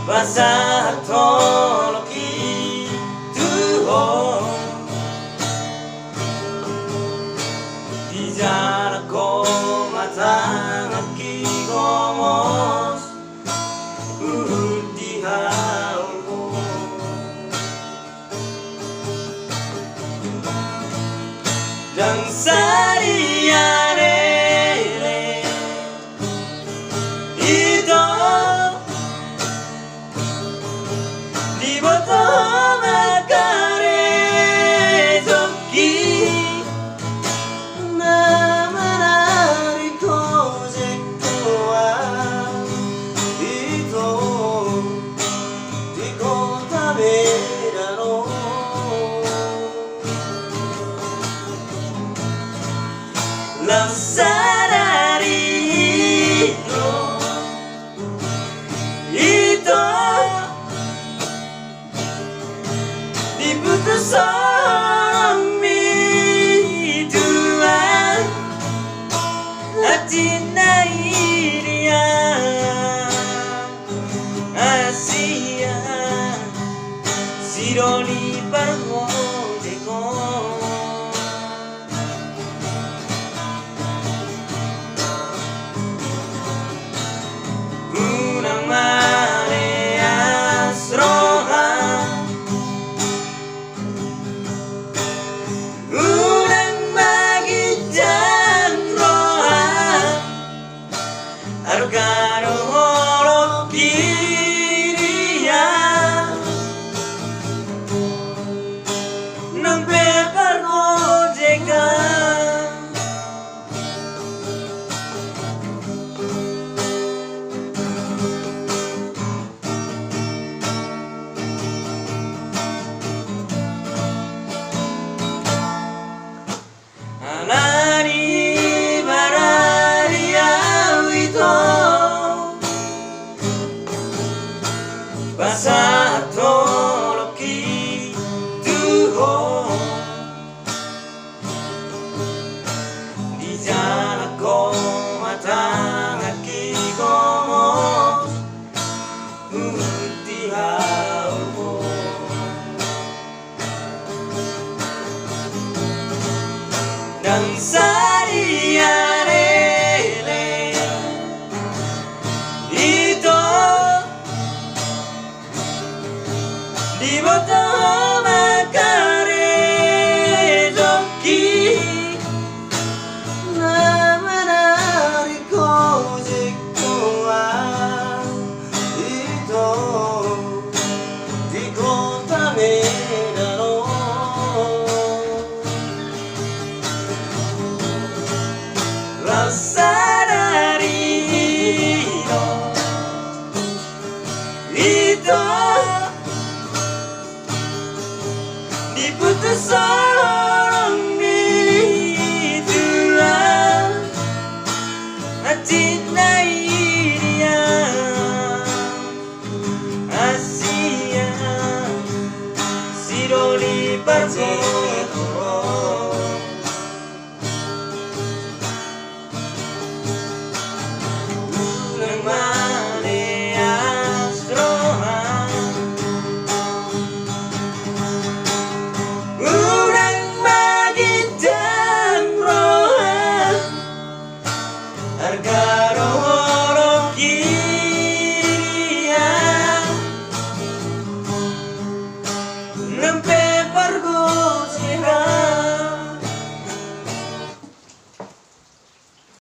Basa toloki tuho Dijana ko matangaki gomos Di haulko Dan sariare Ito Di boto makare Zoki Namanari kose koa Ito Di kota berano Lasarari Ito Diputus mi Tuhan Hati nairia Asia Siroli pargo deko Unang mare asroha Unang magijang roha Argano holo kiriya Nang pepar ojeka Anani bararia wito Basa toloki tuho Di jana ko matangaki gomos Di haulko Dan sariare Ito Di boto makare Zoki Namanari kose koa Ito Di kota Medano Lasarari Ito Diputus mi Tuhan Hati nairia Asia Siroli pargo Unang mane asroha Unang magijang roha Argaro